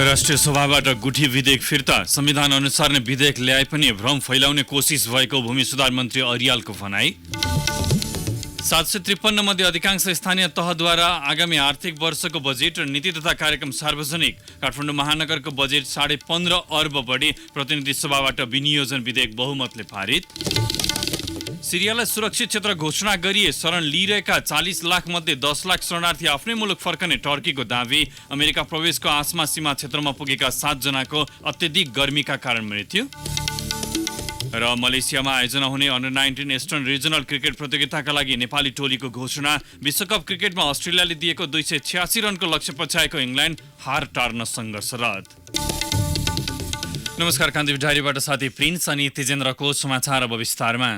राष्ट्रिय सभाबाट गुठी विधेयक फिर्ता। संविधान अनुसार नै विधेयक ल्याए पनि भ्रम फैलाउने कोसिस भएको भूमि सुधार मन्त्री अर्यालको भनाई। 753 मध्ये अधिकांश स्थानीय तहद्वारा आगामी आर्थिक वर्षको बजेट र नीति तथा कार्यक्रम सार्वजनिक। काठमाडौँ महानगरको बजेट 15.5 अर्ब बढी प्रतिनिधि सभाबाट विनियोजन विधेयक बहुमतले पारित। सिरियालाई सुरक्षित क्षेत्र घोषणा गरिए शरण लिइरहेका 40 लाख मध्ये 10 लाख शरणार्थी आफ्नै मुलुक फर्कने टर्कीको दावी। अमेरिका प्रवेशको आशमा सीमा क्षेत्रमा पुगेका 7 जनाको अत्यधिक गर्मीका कारण मृत्यु। र मलेसियामा आयोजना हुने अन्डर-19 इस्टर्न रिजनल क्रिकेट प्रतियोगिताका लागि नेपाली टोलीको घोषणा। विश्वकप क्रिकेटमा अस्ट्रेलियाले दिएको 286 रनको लक्ष्य पछ्याएको इङ्ल्यान्ड हार टार्न सङ्घर्षरत। नमस्कार, कान्तिपुर डायरीबाट साथी प्रिन्स अनि तेजेन्द्रको समाचार अब विस्तारमा।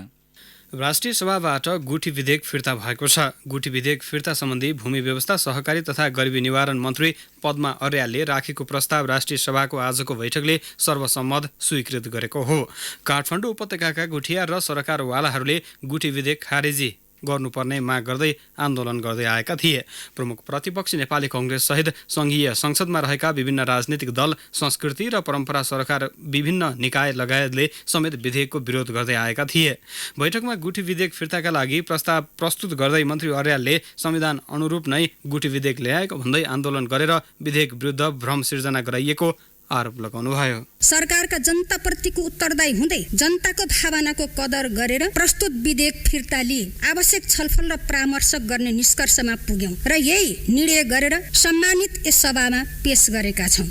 राष्ट्रिय सभाबाट गुठी विधेयक फिर्ता भएको छ। गुठी विधेयक फिर्ता सम्बन्धी भूमि व्यवस्था, सहकारी तथा गरिबी निवारण मन्त्री पद्मा अर्यालले राखेको प्रस्ताव राष्ट्रिय सभाको आजको बैठकले सर्वसम्मत स्वीकृत गरेको हो। काठमाडौँ उपत्यकाका गुठिया र सरकारवालाहरूले गुठी विधेयक खारेजी गर्नुपर्ने माग गर्दै आन्दोलन गर्दै आएका थिए। प्रमुख प्रतिपक्षी नेपाली कांग्रेस सहित संघीय संसदमा रहेका विभिन्न राजनीतिक दल, संस्कृति र परम्परा, सरकार, विभिन्न निकाय लगायतले समेत विधेयकको विरोध गर्दै आएका थिए। बैठकमा गुठी विधेयक फिर्ताका लागि प्रस्ताव प्रस्तुत गर्दै मन्त्री अर्यालले संविधान अनुरूप नै गुठी विधेयक ल्याएको भन्दै आन्दोलन गरेर विधेयक विरुद्ध भ्रम सिर्जना गराइएको आरोप लगाउनुभयो। सरकारका जनताप्रतिको उत्तरदायी हुँदै जनताको भावनाको कदर गरेर प्रस्तुत विधेयक फिर्ता लिए आवश्यक छलफल र परामर्श गर्ने निष्कर्षमा पुग्यौं र यही निर्णय गरेर सम्मानित यस सभामा पेश गरेका छौं।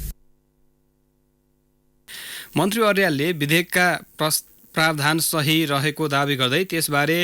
मन्त्री अर्यालले विधेयकका प्रावधान सही रहेको दावी गर्दै त्यसबारे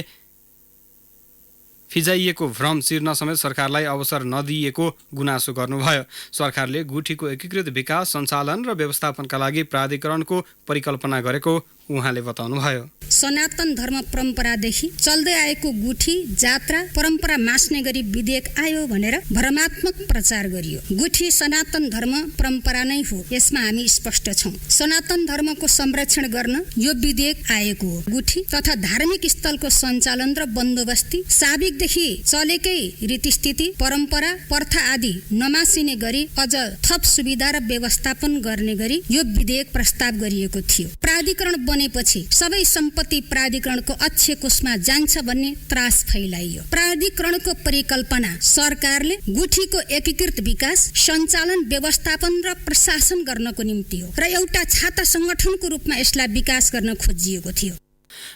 फिजाइएको भ्रम चिर्न समेत सरकारलाई अवसर नदिएको गुनासो गर्नुभयो। सरकारले गुठीको एकीकृत विकास, सञ्चालन र व्यवस्थापनका लागि प्राधिकरणको परिकल्पना गरेको उहाँले बताउनुभयो। सनातन धर्म परम्परादेखि चल्दै आएको गुठी जात्रा परम्परा मास्ने गरी विधेयक आयो भनेर भ्रमात्मक प्रचार गरियो। गुठी सनातन धर्म परम्परा नै हो, यसमा हामी स्पष्ट छौं। सनातन धर्मको संरक्षण गर्न यो विधेयक आएको हो। गुठी तथा धार्मिक स्थलको सञ्चालन र बन्दोबस्ती साबिकदेखि चलेकै रीतिस्थिति, परम्परा, प्रथा आदि नमासिने गरी अझ थप सुविधा र व्यवस्थापन गर्ने गरी यो विधेयक प्रस्ताव गरिएको थियो। प्राधिकरण बनेपछि सबै सम्पत्ति प्राधिकरणको अक्षय कोषमा जान्छ भन्ने त्रास फैलाइयो। प्राधिकरणको परिकल्पना सरकारले गुठीको एकीकृत विकास, सञ्चालन, व्यवस्थापन र प्रशासन गर्नको निम्ति हो र एउटा छाता संगठनको रूपमा यसलाई विकास गर्न खोजिएको थियो।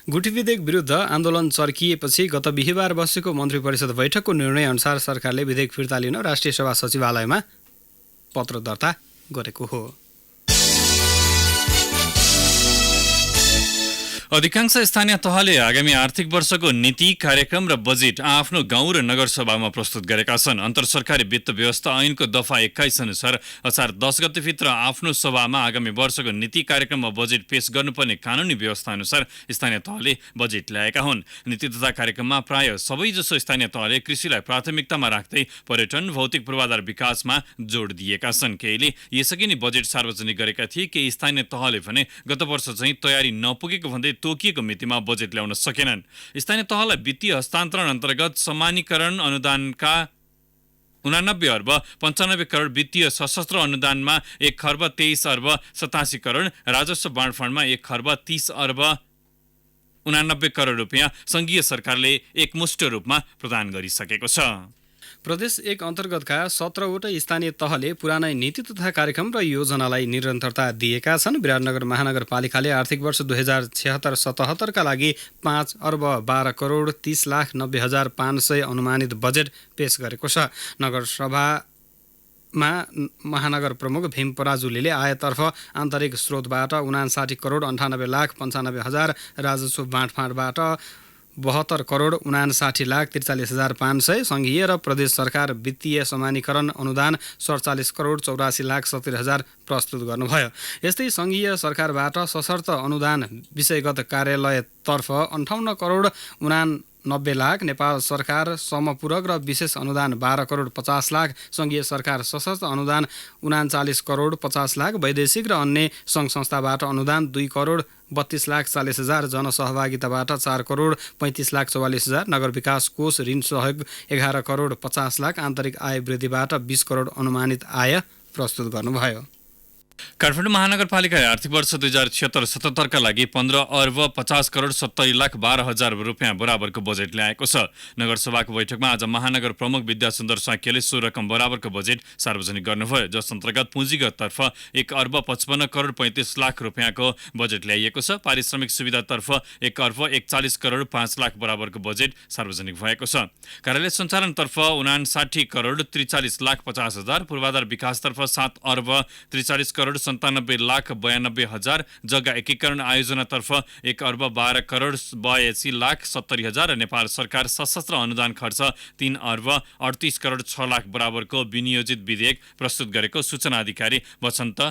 गुठी विधेयक विरुद्ध आन्दोलन चर्किएपछि गत बिहिबार बसेको मन्त्री परिषद बैठकको निर्णय अनुसार सरकारले विधेयक फिर्ता लिन राष्ट्रिय सभा सचिवालयमा पत्र दर्ता गरेको हो। अधिकांश स्थानीय तहले आगामी आर्थिक वर्षको नीति, कार्यक्रम र बजेट आफ्नो गाउँ र नगरसभामा प्रस्तुत गरेका छन्। अन्तरसरकारी वित्त व्यवस्था ऐनको दफा 21 अनुसार असार 10 गतेभित्र आफ्नो सभामा आगामी वर्षको नीति, कार्यक्रम वा बजेट पेश गर्नुपर्ने कानुनी व्यवस्था अनुसार स्थानीय तहले बजेट ल्याएका हुन्। नीति तथा कार्यक्रममा प्राय सबैजसो स्थानीय तहले कृषिलाई प्राथमिकतामा राख्दै पर्यटन, भौतिक पूर्वाधार विकासमा जोड दिएका छन्। केहीले यसअघि नै बजेट सार्वजनिक गरेका थिए, केही स्थानीय तहले भने गत वर्ष चाहिँ तयारी नपुगेको भन्दै तोकिएको मितिमा बजेट ल्याउन सकेनन्। स्थानीय तहलाई वित्तीय हस्तान्तरण अन्तर्गत समानीकरण अनुदानका 89 अर्ब 95 करोड, वित्तीय सशस्त्र अनुदानमा 1 खर्ब 23 अर्ब 87 करोड, राजस्व बाँडफाँडमा 1 खर्ब 30 अर्ब 89 करोड रुपियाँ संघीय सरकारले एकमुष्ट रूपमा प्रदान गरिसकेको छ। प्रदेश 1 अन्तर्गतका 17वटा स्थानीय तहले पुरानै नीति तथा कार्यक्रम र योजनालाई निरन्तरता दिएका छन्। विराटनगर महानगरपालिकाले आर्थिक वर्ष 2076-77 का लागि 5 अर्ब 12 करोड 30 लाख 90 हजार 500 अनुमानित बजेट पेश गरेको छ। नगरसभामा महानगर प्रमुख भीम पराजुलीले आयतर्फ आन्तरिक स्रोतबाट 59 करोड 98 लाख 95 हजार, राजस्व बाँडफाँडबाट 72 करोड 59 लाख 43 हजार 500, संघीय र प्रदेश सरकार वित्तीय समानीकरण अनुदान 47 करोड 84 लाख 70 हजार प्रस्तुत गर्नुभयो। यस्तै संघीय सरकारबाट सशर्त अनुदान विषयगत कार्यालयतर्फ 58 करोड 89 लाख, नेपाल सरकार समपूरक र विशेष अनुदान 12 करोड 50 लाख, संघीय सरकार सशस्त्र अनुदान 39 करोड 50 लाख, वैदेशिक र अन्य सङ्घ संस्थाबाट अनुदान 2 करोड 32 लाख 40 हजार, जनसहभागिताबाट 4 करोड 35 लाख 44 हजार, नगर विकास कोष ऋण सहयोग 11 करोड 50 लाख, आन्तरिक आय वृद्धिबाट 20 करोड अनुमानित आय प्रस्तुत गर्नुभयो। काठमाडौँ महानगरपालिकाले आर्थिक वर्ष 2076-77 का लागि 15,50,70,12,000 रुपियाँ बराबरको बजेट ल्याएको छ। नगरसभाको बैठकमा आज महानगर प्रमुख विद्यासुन्दर साक्यले सो रकम बराबरको बजेट सार्वजनिक गर्नुभयो, जस अन्तर्गत पुँजीगततर्फ 1,55,35,00,00,000 रुपियाँको बजेट ल्याइएको छ। पारिश्रमिक सुविधातर्फ 1,41,05,00,000 बराबरको बजेट सार्वजनिक भएको छ। कार्यालय सञ्चालनतर्फ 59,43,50,000, पूर्वाधार विकासतर्फ 7,43,97,92,000, जग्गा एकीकरण आयोजनातर्फ 1,12,82,70,000 र नेपाल सरकार सशस्त्र अनुदान खर्च 3,38,06,00,000 बराबरको विनियोजित विधेयक प्रस्तुत गरेको सूचना अधिकारी वसन्त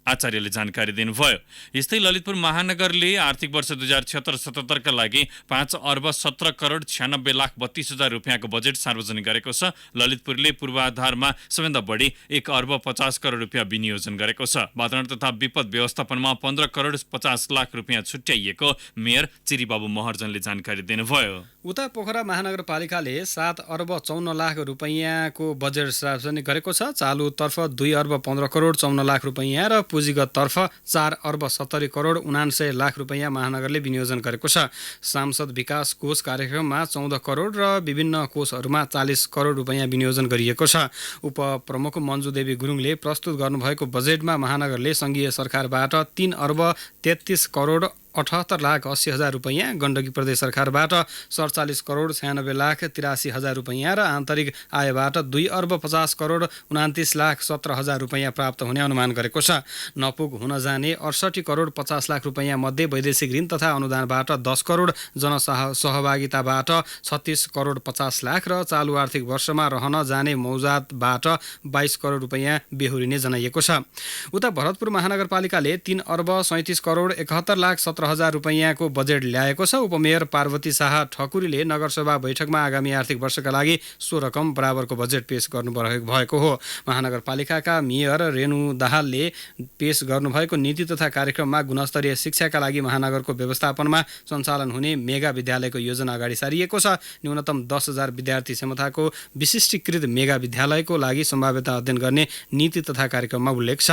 आचार्यले जानकारी दिनुभयो। यस्तै ललितपुर महानगरले आर्थिक वर्ष 2076-77 का लागि 5,17,96,32,000 रुपियाँको बजेट सार्वजनिक गरेको छ। ललितपुरले पूर्वाधारमा सबैभन्दा बढी 1,50,00,000 रुपियाँ विनियोजन गरेको छ। वातावरण तथा विपद व्यवस्थापनमा 15,50,00,000 रुपियाँ छुट्याइएको मेयर चिरीबाबु महर्जनले जानकारी दिनुभयो। उता पोखरा महानगरपालिकाले 7,54,00,00,000 रुपियाँको बजेट सार्वजनिक गरेको छ। चालुतर्फ 2,15,54,00,000 रुपियाँ र पुँजीगततर्फ 4,70,79,00,000 रुपियाँ महानगरले विनियोजन गरेको छ। सांसद विकास कोष कार्यक्रममा 14 करोड र विभिन्न कोषहरूमा 40 करोड रुपियाँ विनियोजन गरिएको छ। उपप्रमुख मन्जुदेवी गुरुङले प्रस्तुत गर्नुभएको बजेटमा महानगरले सङ्घीय सरकारबाट 3,33,78,80,000 रुपियाँ, गण्डकी प्रदेश सरकारबाट 47,96,83,000 रुपियाँ र आन्तरिक आयबाट 2,50,29,17,000 रुपियाँ प्राप्त हुने अनुमान गरेको छ। नपुग हुन जाने 68,50,00,000 रुपियाँ मध्ये वैदेशिक ऋण तथा अनुदानबाट 10 करोड, जनसहभागिताबाट 36,50,00,000 र चालु आर्थिक वर्षमा रहन जाने मौजातबाट 22 करोड रुपियाँ बेहोरिने जनाइएको छ। उता भरतपुर महानगरपालिकाले 3,37,71,70,000 रुपियाँको बजेट ल्याएको छ। उपमेयर पार्वती शाह ठकुरीले नगरसभा बैठकमा आगामी आर्थिक वर्षका लागि सो रकम बराबरको बजेट पेश गर्नुभएको हो। महानगरपालिकाका मेयर रेणु दाहालले पेश गर्नुभएको नीति तथा कार्यक्रममा गुणस्तरीय शिक्षाका लागि महानगरको व्यवस्थापनमा सञ्चालन हुने मेगा विद्यालयको योजना अगाडि सारिएको छ। न्यूनतम 10,000 विद्यार्थी क्षमताको विशिष्टीकृत मेगा विद्यालयको लागि सम्भाव्यता अध्ययन गर्ने नीति तथा कार्यक्रममा उल्लेख छ।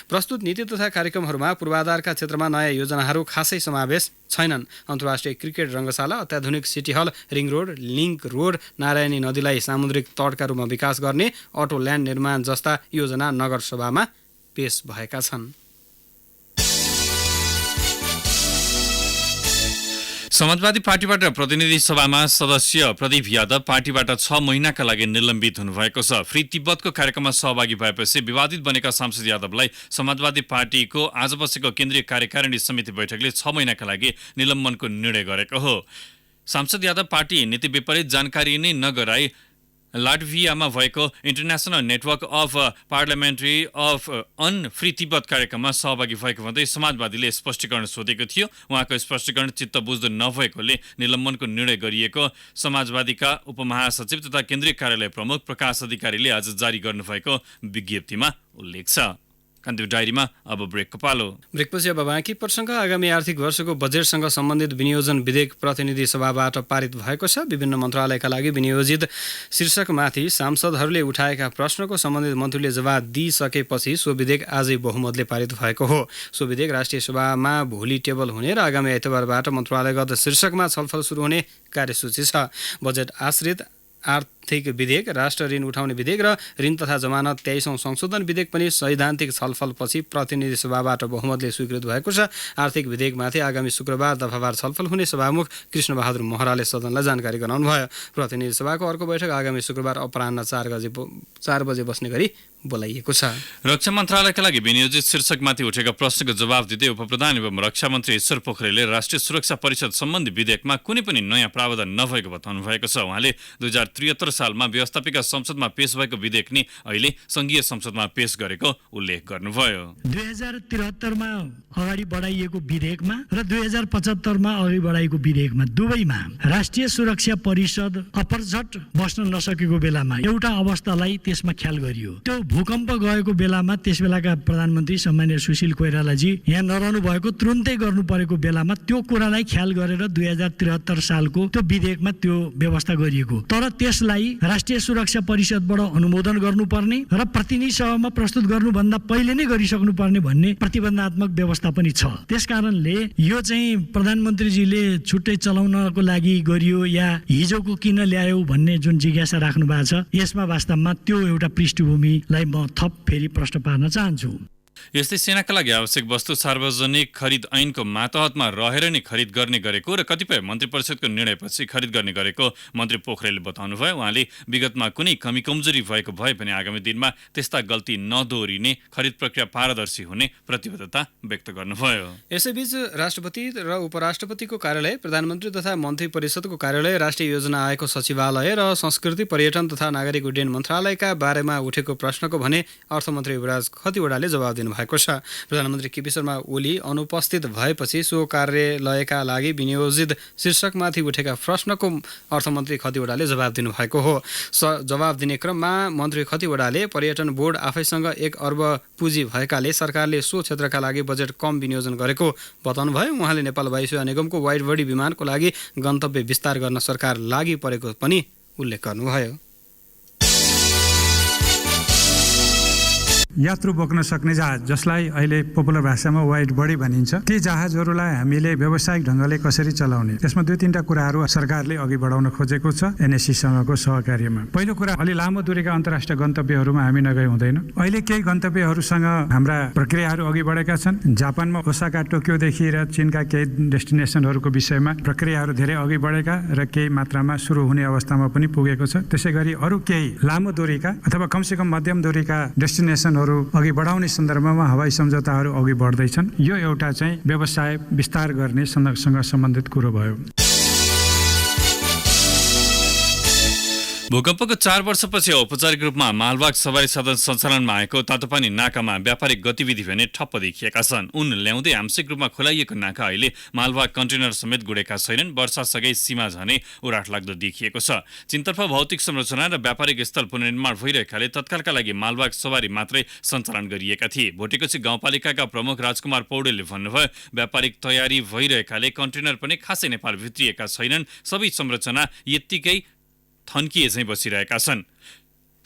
प्रस्तुत नीति तथा कार्यक्रमहरूमा पूर्वाधारका क्षेत्रमा नयाँ योजनाहरू खासै समावेश छैनन्। अन्तर्राष्ट्रिय क्रिकेट रङ्गशाला, अत्याधुनिक city hall, ring road, link road, Narayani नदीलाई सामुद्रिक तटका रूपमा विकास गर्ने, अटो ल्यान्ड निर्माण जस्ता योजना नगरसभामा पेश भएका छन्। समाजवादी पार्टीबाट प्रतिनिधि सभामा सदस्य प्रदीप यादव पार्टीबाट 6 महिनाका लागि निलम्बित हुनुभएको छ। फ्री तिब्बतको कार्यक्रममा सहभागी भएपछि विवादित बनेका सांसद यादवलाई समाजवादी पार्टीको आज बसेको केन्द्रीय कार्यकारिणी समिति बैठकले 6 महिनाका लागि निलम्बनको निर्णय गरेको हो। सांसद यादव पार्टी नीति विपरीत जानकारी नै नगराई लाटभियामा भएको international network of parliamentary of on free Tibet कार्यक्रममा सहभागी भएको भन्दै समाजवादीले स्पष्टीकरण सोधेको थियो। उहाँको स्पष्टीकरण चित्त बुझ्दो नभएकोले निलम्बनको निर्णय गरिएको समाजवादीका उपमहासचिव तथा केन्द्रीय कार्यालय प्रमुख प्रकाश अधिकारीले आज जारी गर्नुभएको विज्ञप्तिमा उल्लेख छ। कान्तिपुर डायरीमा अब ब्रेकको पालो। ब्रेकपछि अब बाँकी प्रसङ्ग। आगामी आर्थिक वर्षको बजेटसँग सम्बन्धित विनियोजन विधेयक प्रतिनिधि सभाबाट पारित भएको छ। विभिन्न मन्त्रालयका लागि विनियोजित शीर्षकमाथि सांसदहरूले उठाएका प्रश्नको सम्बन्धित मन्त्रीले जवाब दिइसकेपछि सो विधेयक आजै बहुमतले पारित भएको हो। सो विधेयक राष्ट्रिय सभामा भोलि टेबल हुने र आगामी आइतबारबाट मन्त्रालयगत शीर्षकमा छलफल सुरु हुने कार्यसूची छ। बजेट आश्रित आर्थिक विधेयक, राष्ट्र ऋण उठाउने विधेयक र ऋण तथा जमानत 23औं संशोधन विधेयक पनि सैद्धान्तिक छलफलपछि प्रतिनिधि सभाबाट बहुमतले स्वीकृत भएको छ। आर्थिक विधेयकमाथि आगामी शुक्रबार दफावार छलफल हुने सभामुख कृष्णबहादुर महराले सदनलाई जानकारी गराउनुभयो। प्रतिनिधि सभाको अर्को बैठक आगामी शुक्रबार अपराह्न 4 बजे बस्ने गरी बोलाइएको छ। रक्षा मन्त्रालयका लागि विनियोजित शीर्षकमाथि उठेका प्रश्नको जवाब दिँदै उपप्रधान एवं रक्षा मन्त्री ईश्वर पोखरेलले राष्ट्रिय सुरक्षा परिषद सम्बन्धी विधेयकमा कुनै पनि नयाँ प्रावधान नभएको बताउनु भएको छ। उहाँले 2073 सालमा व्यवस्थापिका संसदमा पेश भएको विधेयक नै अहिले संघीय संसदमा पेश गरेको उल्लेख गर्नुभयो। 2073 मा अगाडि बढाइएको विधेयकमा र 2075 मा अगाडि बढाइएको विधेयकमा दुवैमा राष्ट्रिय सुरक्षा परिषद अपरझट बस्न नसकेको बेलामा एउटा अवस्थालाई त्यसमा ख्याल गरियो। त्यो भूकम्प गएको बेलामा त्यसबेलाका प्रधानमन्त्री सम्माननीय सुशील कोइरालाजी यहाँ नरहनु भएको, तुरुन्तै गर्नु परेको बेलामा त्यो कुरालाई ख्याल गरेर 2073 सालको त्यो विधेयकमा त्यो व्यवस्था गरिएको। तर त्यसलाई योजनालाई राष्ट्रिय सुरक्षा परिषदबाट अनुमोदन गर्नुपर्ने र प्रतिनिधि सभामा प्रस्तुत गर्नुभन्दा पहिले नै गरिसक्नुपर्ने भन्ने प्रतिबन्धात्मक व्यवस्था पनि छ। त्यसकारणले यो चाहिँ प्रधानमन्त्रीजीले छुट्टै चलाउनको लागि गरियो या हिजोको किन ल्यायो भन्ने जुन जिज्ञासा राख्नु भएको छ, यसमा वास्तवमा त्यो एउटा पृष्ठभूमिलाई म थप फेरि प्रश्न पार्न चाहन्छु। यस्तै सेनाका लागि आवश्यक वस्तु सार्वजनिक खरिद ऐनको मातहतमा रहेर नै खरिद गर्ने गरेको र कतिपय मन्त्री परिषदको निर्णयपछि खरिद गर्ने गरेको मन्त्री पोखरेलले बताउनुभयो। उहाँले विगतमा कुनै कमी कमजोरी भएको भए पनि आगामी दिनमा त्यस्ता गल्ती नदोहोरिने, खरिद प्रक्रिया पारदर्शी हुने प्रतिबद्धता व्यक्त गर्नुभयो। यसैबीच राष्ट्रपति र उपराष्ट्रपतिको कार्यालय, प्रधानमन्त्री तथा मन्त्री परिषदको कार्यालय, राष्ट्रिय योजना आयोगको सचिवालय र संस्कृति, पर्यटन तथा नागरिक उड्डयन मन्त्रालयका बारेमा उठेको प्रश्नको भने अर्थमन्त्री युवराज खतिवडाले जवाब दिनुभएको छ। प्रधानमन्त्री केपी शर्मा ओली अनुपस्थित भएपछि सो कार्यालयका लागि विनियोजित शीर्षकमाथि उठेका प्रश्नको अर्थमन्त्री खतिवडाले जवाब दिनुभएको हो। जवाब दिने क्रममा मन्त्री खतिवडाले पर्यटन बोर्ड आफैसँग 1 अर्ब पुँजी भएकाले सरकारले सो क्षेत्रका लागि बजेट कम विनियोजन गरेको बताउनुभयो। उहाँले नेपाल वायुसेवा निगमको वाइड बडी विमानको लागि गन्तव्य विस्तार गर्न सरकार लागि परेको पनि उल्लेख गर्नुभयो। यात्रु बोक्न सक्ने जहाज, जसलाई अहिले पपुलर भाषामा वाइड बडी भनिन्छ, ती जहाजहरूलाई हामीले व्यावसायिक ढङ्गले कसरी चलाउने, त्यसमा 2-3टा कुराहरू सरकारले अघि बढाउन खोजेको छ एनएससीसँगको सहकार्यमा। पहिलो कुरा, अलि लामो दूरीका अन्तर्राष्ट्रिय गन्तव्यहरूमा हामी नगई हुँदैन। अहिले केही गन्तव्यहरूसँग हाम्रा प्रक्रियाहरू अघि बढेका छन्। जापानमा ओसाका, टोकियोदेखि र चीनका केही डेस्टिनेसनहरूको विषयमा प्रक्रियाहरू धेरै अघि बढेका र केही मात्रामा सुरु हुने अवस्थामा पनि पुगेको छ। त्यसैगरी अरू केही लामो दूरीका अथवा कमसेकम मध्यम दूरीका डेस्टिनेसनहरू अघि बढाउने सन्दर्भमा हवाई सम्झौताहरू अघि बढ्दैछन्। यो एउटा चाहिँ व्यवसाय विस्तार गर्ने सँग सम्बन्धित कुरो भयो। भूकम्पको 4 वर्षपछि औपचारिक रूपमा मालवाहक सवारी साधन सञ्चालनमा आएको तातोपानी नाकामा व्यापारिक गतिविधि भने ठप्प देखिएका छन्। उन ल्याउँदै आंशिक रूपमा खुलाइएको नाका अहिले मालवाहक कन्टेनर समेत गुडेका छैनन्। वर्षासँगै सीमा झनै उराठ लाग्दो देखिएको छ। चीनतर्फ भौतिक संरचना र व्यापारिक स्थल पुनर्निर्माण भइरहेकाले तत्कालका लागि मालवाहक सवारी मात्रै सञ्चालन गरिएका थिए। भोटेकोशी गाउँपालिकाका प्रमुख राजकुमार पौडेलले भन्नुभयो, व्यापारिक तयारी भइरहेकाले कन्टेनर पनि खासै नेपाल भित्रिएका छैनन्। सबै संरचना यत्तिकै थन्किए चाहिँ बसिरहेका छन्।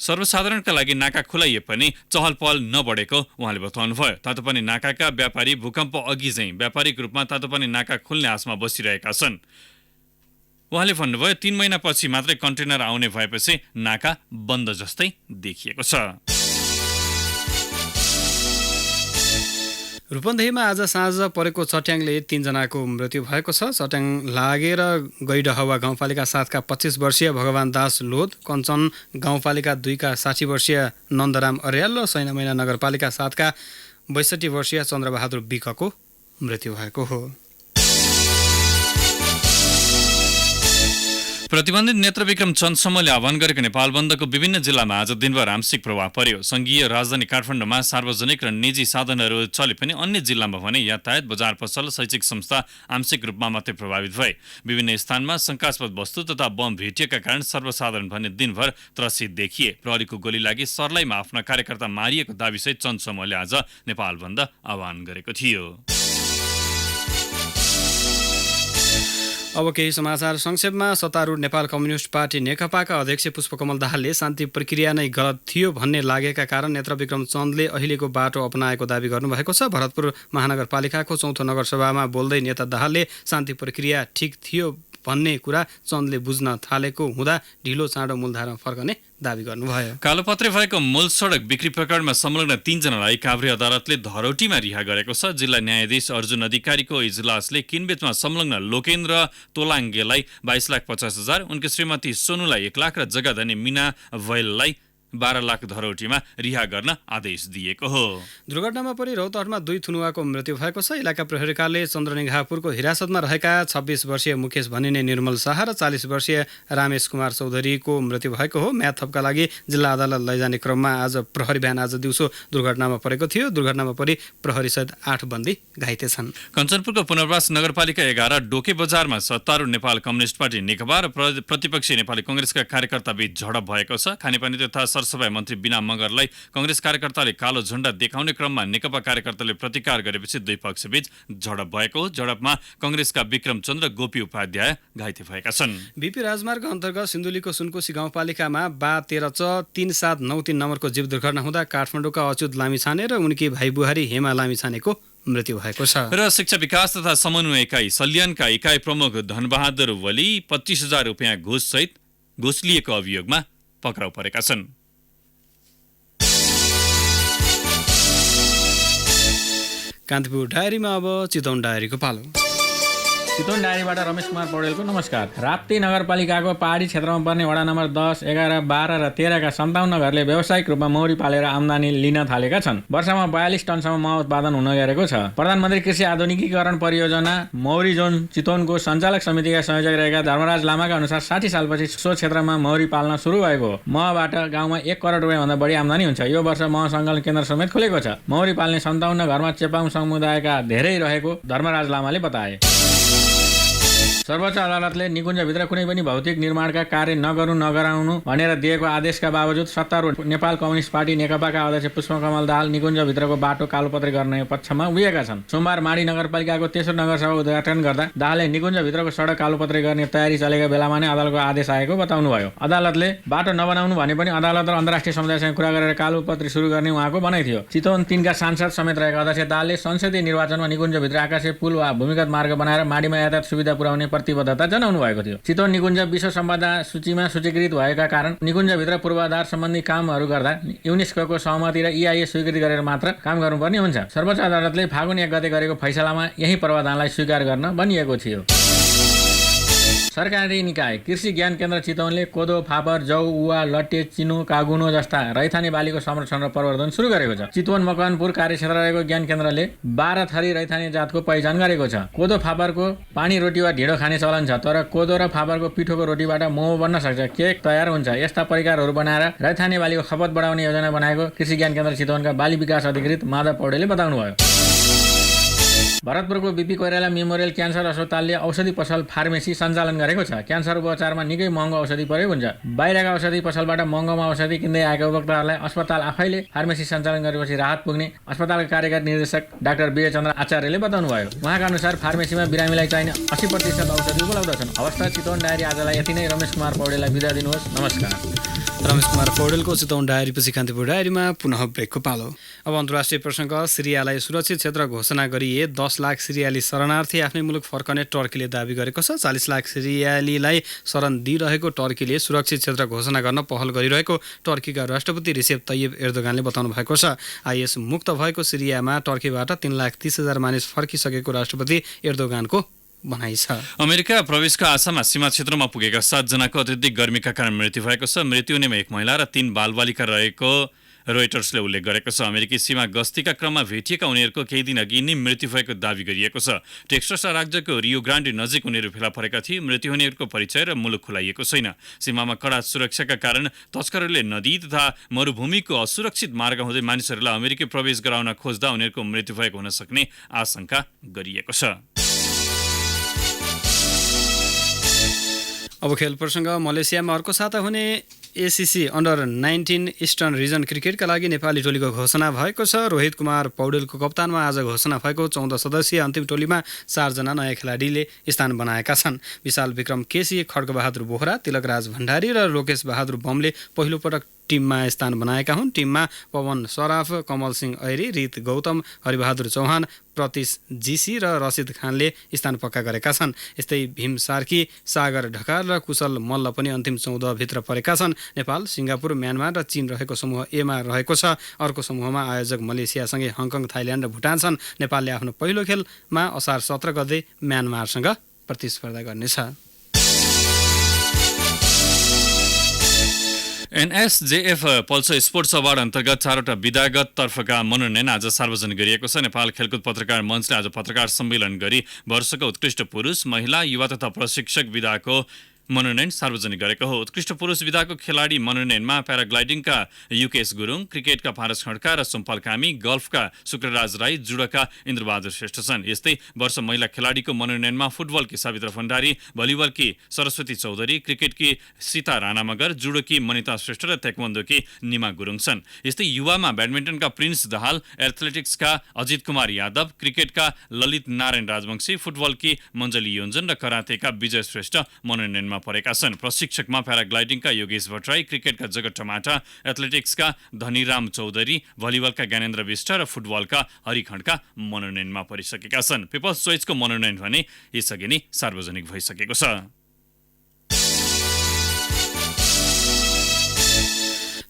सर्वसाधारणका लागि नाका खुलाइए पनि चहल पहल नबढेको उहाँले बताउनुभयो। तातोपानी नाकाका व्यापारी भूकम्प अघि चाहिँ व्यापारिक रूपमा तातोपानी नाका खुल्ने आशमा बसिरहेका छन्। उहाँले भन्नुभयो, 3 महिनापछि मात्रै कन्टेनर आउने भएपछि नाका बन्द जस्तै देखिएको छ। रूपन्देहीमा आज साँझ परेको चट्याङले 3 जनाको मृत्यु भएको छ। चट्याङ लागेर गैडहवा गाउँपालिका 7 का 25 वर्षीय भगवान दास लोध, कञ्चन गाउँपालिका 2 का 60 वर्षीय नन्दराम अर्याल र सैनामैना नगरपालिका 7 का 62 वर्षीय चन्द्रबहादुर विकको मृत्यु भएको हो। प्रतिबन्धित नेत्रविक्रम चन्दसम्मले आह्वान गरेको नेपाल बन्दको विभिन्न जिल्लामा आज दिनभर आंशिक प्रभाव पर्यो। संघीय राजधानी काठमाडौँमा सार्वजनिक र निजी साधनहरू चले पनि अन्य जिल्लामा भने यातायात, बजार पसल, शैक्षिक संस्था आंशिक रूपमा मात्रै प्रभावित भए। विभिन्न स्थानमा शङ्कास्पद वस्तु तथा बम भेटिएका कारण सर्वसाधारण भने दिनभर त्रसित देखिए। प्रहरीको गोली लागि सर्लाहीमा आफ्ना कार्यकर्ता मारिएको दाबीसहित चन्दसम्मले आज नेपाल बन्द आह्वान गरेको थियो। अब केही समाचार संक्षेपमा। सत्तारूढ नेपाल कम्युनिस्ट पार्टी नेकपाका अध्यक्ष पुष्पकमल दाहालले शान्ति प्रक्रिया नै गलत थियो भन्ने लागेका कारण नेत्रविक्रम चन्दले अहिलेको बाटो अपनाएको दावी गर्नुभएको छ। भरतपुर महानगरपालिकाको 4थो नगरसभामा बोल्दै नेता दाहालले शान्ति प्रक्रिया ठिक थियो भन्ने कुरा चन्दले बुझ्न थालेको हुँदा ढिलो चाँडो मूलधारमा फर्कने दावी गर्नुभयो। कालोपत्रे भएको मूल सडक बिक्री प्रकरणमा संलग्न 3 जनालाई काभ्रे अदालतले धरौटीमा रिहा गरेको छ। जिल्ला न्यायाधीश अर्जुन अधिकारीको इजलासले किनबेचमा संलग्न लोकेन्द्र तोलाङ्गेलाई 22,50,000, उनकी श्रीमती सोनुलाई 1 लाख र जग्गाधनी मिना भैललाई 12 लाख धरौटीमा रिहा गर्न आदेश दिएको हो। दुर्घटनामा परि रौतहटमा 2 थुनुवाको मृत्यु भएको छ। इलाका प्रहरीकारले चन्द्रनिगाहपुरको हिरासतमा रहेका 26 वर्षीय मुकेश भनिने निर्मल शाह र 40 वर्षीय रामेश कुमार चौधरीको मृत्यु भएको हो। म्याद थपका लागि जिल्ला अदालत लैजाने क्रममा आज प्रहरी बिहान आज दिउँसो दुर्घटनामा परेको थियो। दुर्घटनामा परि प्रहरीसहित 8 बन्दी घाइते छन्। कञ्चनपुरको पुनर्वास नगरपालिका 11 डोके बजारमा सत्तारूढ नेपाल कम्युनिस्ट पार्टी नेकपा र प्रतिपक्षी नेपाली कांग्रेसका कार्यकर्ता बीच झडप भएको छ। खानेपानी तथा सरसफाई मन्त्री बिना मगरलाई कांग्रेस कार्यकर्ताले कालो झण्डा देखाउने क्रममा नेकपा कार्यकर्ताले प्रतिकार गरेपछि दुई पक्षबीच झडप भएको हो। झडपमा कांग्रेसका विक्रम चन्द्र गोपी उपाध्याय घाइते भएका छन्। बीपी राजमार्ग अन्तर्गत सिन्धुलीको सुनकोशी गाउँपालिकामा बा 13 3793 नम्बरको जीव दुर्घटना हुँदा काठमाडौँका अच्युत लामिछाने र उनकी भाइ बुहारी हेमा लामिछानेको मृत्यु भएको छ। र शिक्षा विकास तथा समन्वय इकाइ सल्यानका इकाइ प्रमुख धनबहादुर वली 25,000 रुपियाँ घुस लिएको अभियोगमा पक्राउ परेका छन्। कान्तिपुर डायरीमा अब चितवन डायरीको पालो। चितवन डायरीबाट रमेश कुमार पौडेलको नमस्कार। राप्ती नगरपालिकाको पहाडी क्षेत्रमा पर्ने वडा नम्बर 10, 11, 12 र 13 का 57 घरले व्यावसायिक रूपमा मौरी पालेर आम्दानी लिन थालेका छन्। वर्षमा 42 टनसम्म मह उत्पादन हुन गएको छ। प्रधानमन्त्री कृषि आधुनिकीकरण परियोजना मौरी जोन चितवनको सञ्चालक समितिका संयोजक रहेका धर्मराज लामाका अनुसार 60 सालपछि सो क्षेत्रमा मौरी पाल्न सुरु भएको हो। महबाट गाउँमा 1 करोड रुपियाँभन्दा बढी आम्दानी हुन्छ। यो वर्ष मह सङ्कलन केन्द्र समेत खोलेको छ। मौरी पाल्ने 57 घरमा चेपाङ समुदायका धेरै रहेको धर्मराज लामाले बताए। सर्वोच्च अदालतले निकुञ्जभित्र कुनै पनि भौतिक निर्माणका कार्य नगराउनु भनेर दिएको आदेशका बावजुद सत्तारूढ नेपाल कम्युनिस्ट पार्टी नेकपाका अध्यक्ष पुष्पकमल दाहाल निकुञ्जभित्रको बाटो कालोपत्री गर्ने पक्षमा उभिएका छन्। सोमबार माडी नगरपालिकाको तेस्रो नगरसभा उद्घाटन गर्दा दाहालले निकुञ्जभित्रको सडक कालोपत्री गर्ने तयारी चलेका बेलामा नै अदालतको आदेश आएको बताउनुभयो। अदालतले बाटो नबनाउनु भने पनि अदालत र अन्तर्राष्ट्रिय समुदायसँग कुरा गरेर कालोपत्री सुरु गर्ने उहाँको भनाइ थियो। चितवन 3 का सांसद समेत रहेका अध्यक्ष दाहालले संसदीय निर्वाचनमा निकुञ्जभित्र आकाशे पुल वा भूमिगत मार्ग बनाएर माडीमा यातायात सुविधा पुर्याउने प्रतिबद्धता जनाउनु भएको थियो। चितवन निकुञ्ज विश्व सम्पदा सूचीमा सूचीकृत भएका कारण निकुञ्जभित्र पूर्वाधार सम्बन्धी कामहरू गर्दा युनेस्को सहमति र EIA स्वीकृति गरेर मात्र काम गर्नुपर्ने हुन्छ। सर्वोच्च अदालतले फागुन 1 गते गरेको फैसलामा यही प्रावधानलाई स्वीकार गर्न भनिएको थियो। सरकारी निकाय कृषि ज्ञान केन्द्र चितवनले कोदो, फापर, जौ, उवा, लट्टे, चिनो, कागुनो जस्ता रैथाने बालीको संरक्षण र प्रवर्धन सुरु गरेको छ। चितवन मकवानपुर कार्यक्षेत्र रहेको ज्ञान केन्द्रले 12 थरी रैथाने जातको पहिचान गरेको छ। कोदो फापरको पानी रोटी वा ढिँडो खाने चलन छ, तर कोदो र फापरको पिठोको रोटीबाट मोमो बन्न सक्छ, केक तयार हुन्छ। यस्ता परिकारहरू बनाएर रैथाने बालीको खपत बढाउने योजना बनाएको कृषि ज्ञान केन्द्र चितवनका बाली विकास अधिकृत माधव पौडेलले बताउनुभयो। भरतपुरको बीपी कोइराला मेमोरियल क्यान्सर अस्पतालले औषधि पसल फार्मेसी सञ्चालन गरेको छ। क्यान्सर उपचारमा निकै महँगो औषधि प्रयोग हुन्छ। बाहिरका औषधि पसलबाट महँगोमा औषधि किन्दै आएका उपभोक्ताहरूलाई अस्पताल आफैले फार्मेसी सञ्चालन गरेपछि राहत पुग्ने अस्पतालका कार्यकारी निर्देशक डाक्टर विजय चन्द्र आचार्यले बताउनुभयो। उहाँका अनुसार फार्मेसीमा बिरामीलाई चाहिने 80% औषधि उपलब्ध छन्। हवस् त चितवन डायरी आजलाई यति नै। रमेश कुमार पौडेललाई बिदा दिनुहोस्। नमस्कार। रमेश कुमार पौडेलको चितवन डायरीपछि कान्तिपुर डायरीमा पुनः ब्रेकको पालो। अब अन्तर्राष्ट्रिय प्रसङ्ग। सिरियालाई सुरक्षित क्षेत्र घोषणा गरिए 10 लाख सिरियाली शरणार्थी आफ्नै मुलुक फर्कने टर्कीले दाबी गरेको छ। 40 लाख सिरियालीलाई शरण दिइरहेको टर्कीले सुरक्षित क्षेत्र घोषणा गर्न पहल गरिरहेको टर्कीका राष्ट्रपति रिसेप तय्यब एर्दोगानले बताउनु भएको छ। आइएस मुक्त भएको सिरियामा टर्कीबाट 3,30,000 मानिस फर्किसकेको राष्ट्रपति एर्दोगानको भनाइ छ। अमेरिका प्रवेशको आशामा सीमा क्षेत्रमा पुगेका 7 जनाको अत्यधिक गर्मीका कारण मृत्यु भएको छ। मृत्यु हुनेमा 1 महिला र 3 बालबालिका रहेको रोइटर्सले उल्लेख गरेको छ। अमेरिकी सीमा गस्तीका क्रममा भेटिएका उनीहरूको केही दिन अघि नै मृत्यु भएको दावी गरिएको छ। टेक्सास राज्यको रियो ग्रान्डे नजिक उनीहरू फेला परेका थिए। मृत्यु हुनेहरूको परिचय र मुलुक खुलाइएको छैन। सीमामा कडा सुरक्षाका कारण तस्करहरूले नदी तथा मरुभूमिको असुरक्षित मार्ग हुँदै मानिसहरूलाई अमेरिकी प्रवेश गराउन खोज्दा उनीहरूको मृत्यु भएको हुन सक्ने आशंका गरिएको छ। अब खेल प्रसङ्ग। मलेसियामा अर्को साता हुने ACC अन्डर-19 इस्टर्न रिजन क्रिकेटका लागि नेपाली टोलीको घोषणा भएको छ। रोहित कुमार पौडेलको कप्तानमा आज घोषणा भएको 14 सदस्यीय अन्तिम टोलीमा 4 जना नयाँ खेलाडीले स्थान बनाएका छन्। विशाल विक्रम केसी, खड्गबहादुर बोहरा, तिलकराज भण्डारी र लोकेश बहादुर बमले पहिलो पटक टिममा स्थान बनाएका हुन्। टिममा पवन सराफ, कमल सिंह ऐरी, रित गौतम, हरिबहादुर चौहान, प्रतीश जीसी र रसिद खानले स्थान पक्का गरेका छन्। यस्तै भीम सार्की, सागर ढकाल र कुशल मल्ल पनि अन्तिम 14 भित्र परेका छन्। नेपाल, सिङ्गापुर, म्यानमार र चीन रहेको समूह A मा रहेको छ। अर्को समूहमा आयोजक मलेसियासँगै हङकङ, थाइल्यान्ड र भुटान छन्। नेपालले आफ्नो पहिलो खेलमा असार 17 गते म्यानमारसँग प्रतिस्पर्धा गर्नेछ। NSJF पल्स स्पोर्ट्स अवार्ड अन्तर्गत 4वटा विधागत तर्फका मनोनयन आज सार्वजनिक गरिएको छ। नेपाल खेलकुद पत्रकार मञ्चले आज पत्रकार सम्मेलन गरी वर्षको उत्कृष्ट पुरुष, महिला, युवा तथा प्रशिक्षक विधाको मनोनयन सार्वजनिक गरेको हो। उत्कृष्ट पुरुष विधाको खेलाडी मनोनयनमा प्याराग्लाइडिङका युकेश गुरुङ, क्रिकेटका पारस खड्का र सुम्पल कामी, गल्फका शुक्रराज राई, जुडोका इन्द्रबहादुर श्रेष्ठ छन्। यस्तै वर्ष महिला खेलाडीको मनोनयनमा फुटबलकी सावित्र भण्डारी, भलिबलकी सरस्वती चौधरी, क्रिकेटकी सीता राणा मगर, जुडोकी मनिता श्रेष्ठ र ताइक्वान्डोकी निमा गुरुङ छन्। यस्तै युवामा ब्याडमिन्टनका प्रिन्स दाहाल, एथलेटिक्सका अजित कुमार यादव, क्रिकेटका ललित नारायण राजवंशी, फुटबलकी मञ्जली योन्जन र करातेका विजय श्रेष्ठ मनोनयनमा परेका छन्। प्रशिक्षकमा प्याराग्लाइडिङका योगेश भट्टराई, क्रिकेटका जगत टमाटा, एथलेटिक्सका धनीराम चौधरी, भलिबलका ज्ञानेन्द्र विष्ट र फुटबलका हरिखण्डका मनोनयनमा परिसकेका छन्। पिपल्स चोइसको मनोनयन भने यसअघि नै सार्वजनिक भइसकेको छ।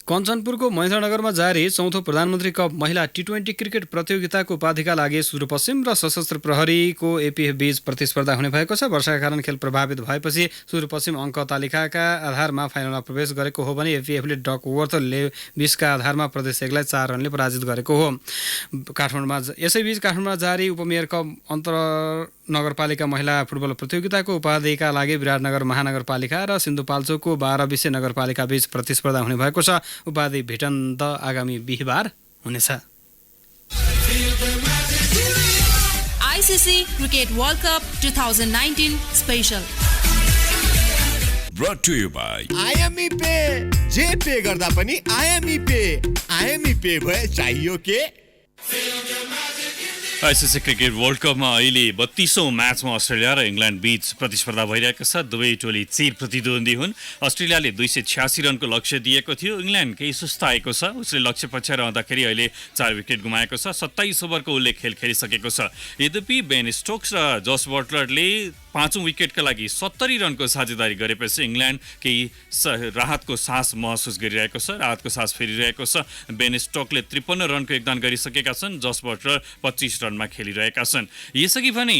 कञ्चनपुरको महेन्द्रनगरमा जारी चौथो प्रधानमन्त्री कप महिला टी20 क्रिकेट प्रतियोगिताको उपाधिका लागि सुदूरपश्चिम र सशस्त्र प्रहरीको एपीएफ बीच प्रतिस्पर्धा हुने भएको छ। वर्षाका कारण खेल प्रभावित भएपछि सुदूरपश्चिम अङ्क तालिकाका आधारमा फाइनलमा प्रवेश गरेको हो भने एपीएफले डकवर्थ लेविसका आधारमा प्रदेश 1लाई 4 रनले पराजित गरेको हो। यसैबीच काठमाडौँमा जारी उपमेयर कप नगरपालिका महिला फुटबल प्रतियोगिताको उपाधिका लागि विराटनगर महानगरपालिका र सिन्धुपाल्चोकको 12 विषय नगरपालिका बीच प्रतिस्पर्धा हुने भएको छ। उपाधि भेटन्त आगामी बिहिबार हुनेछ। ICC cricket world cup 2019 special brought to you by IME pay जे पे गर्दा पनि IME पे भए चाहियो के। आईसीसी क्रिकेट वर्ल्ड कपमा अहिले 32औं म्याचमा अस्ट्रेलिया र इङ्ल्यान्ड बीच प्रतिस्पर्धा भइरहेको छ। दुवै टोली चिर प्रतिद्वन्दी हुन्। अस्ट्रेलियाले 286 रनको लक्ष्य दिएको थियो। इङ्ल्यान्ड केही सुस्ताएको छ। उसले लक्ष्य पछ्याइरहँदाखेरि अहिले 4 विकेट गुमाएको छ। 27 ओभरको उसले खेल खेलिसकेको छ। यद्यपि बेन स्टोक्स र जस बटलरले 5औं विकेटका लागि 70 रनको साझेदारी गरेपछि इङ्ल्यान्ड केही राहतको सास महसुस गरिरहेको छ। राहतको सास फेरिरहेको छ। बेन स्टोकले 53 रनको योगदान गरिसकेका छन्। जस बटलर 25 रनमा खेलिरहेका छन्। यसअघि पनि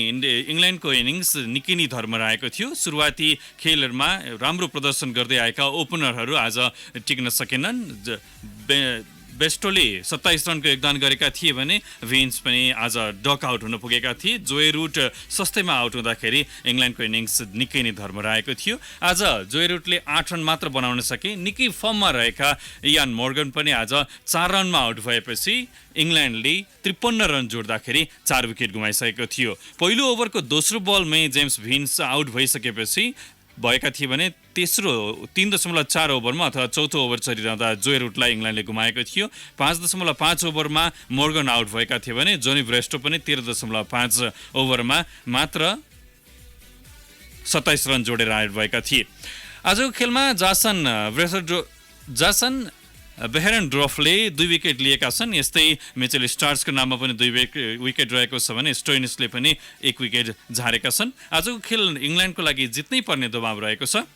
इङ्ल्यान्डको इनिङ्स निकै नै धर्मराएको थियो। सुरुवाती खेलहरूमा राम्रो प्रदर्शन गर्दै आएका ओपनरहरू आज टिक्न सकेनन्। बेस्टोले 27 रनको योगदान गरेका थिए भने भेन्स पनि आज डक आउट हुन पुगेका थिए। जोए रुट सस्तैमा आउट हुँदाखेरि इङ्ल्यान्डको इनिङ्स निकै नै धर्मराएको थियो। आज जोए रुटले 8 रन मात्र बनाउन सके। निकै फर्ममा रहेका इयान मोर्गन पनि आज 4 रनमा आउट भएपछि इङ्ल्यान्डले 53 रन जोड्दाखेरि 4 विकेट गुमाइसकेको थियो। पहिलो ओभरको दोस्रो बलमै जेम्स भिन्स आउट भइसकेपछि भएका थिए भने तेस्रो 3.4 ओभरमा अथवा चौथो ओभर चलिरहँदा जोए रुटलाई इङ्ल्यान्डले गुमाएको थियो। 5.5 ओभरमा मोर्गन आउट भएका थिए भने जोनी ब्रेस्टो पनि 13.5 ओभरमा मात्र 27 रन जोडेर आउट भएका थिए। आजको खेलमा जासन बेहेरनड्रफले 2 विकेट लिएका छन्। यस्तै मिचेल स्टार्सको नाममा पनि 2 विकेट रहेको छ भने स्टोइनिसले पनि 1 विकेट झारेका छन्। आजको खेल इङ्ल्यान्डको लागि जित्नै पर्ने दबाव रहेको छ।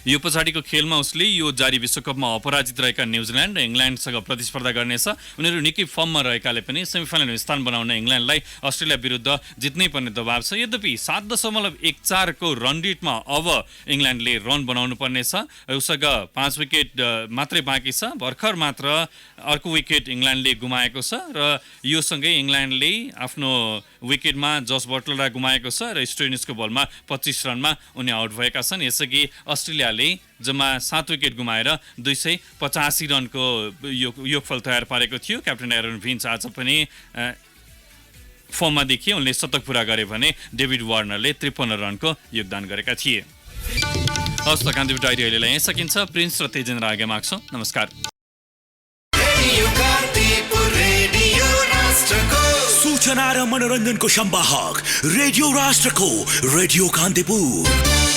यो पछाडिको खेलमा उसले यो जारी विश्वकपमा अपराजित रहेका न्युजिल्यान्ड र इङ्ल्यान्डसँग प्रतिस्पर्धा गर्नेछ। उनीहरू निकै फर्ममा रहेकाले पनि सेमिफाइनलमा स्थान बनाउन इङ्ल्यान्डलाई अस्ट्रेलिया विरुद्ध जित्नै पर्ने दबाव छ। यद्यपि 7.14 को रन रेटमा अब इङ्ल्यान्डले रन बनाउनु पर्नेछ। उसँग 5 विकेट मात्रै बाँकी छ। भर्खर मात्र अर्को विकेट इङ्ल्यान्डले गुमाएको छ र यो सँगै इङ्ल्यान्डले आफ्नो विकेटमा जस बटलरलाई गुमाएको छ र स्टोइनिसको बलमा 25 रनमा उनी आउट भएका छन्। यसअघि अस्ट्रेलियाले जम्मा 7 विकेट गुमाएर 285 रनको योगफल तयार पारेको थियो। क्याप्टेन एरोन भिन्स आज पनि फर्ममा देखिए। उनले शतक पुरा गरे भने डेभिड वार्नरले 53 रनको योगदान गरेका थिए। हस् त कान्तिपुर डायरी अहिलेलाई यहीँ सकिन्छ। प्रिन्स र तेजेन्द्र आज्ञा माग्छौँ। नमस्कार। सूचना र मनोरञ्जनको संवाहक रेडियो राष्ट्रको रेडियो कान्तिपुर।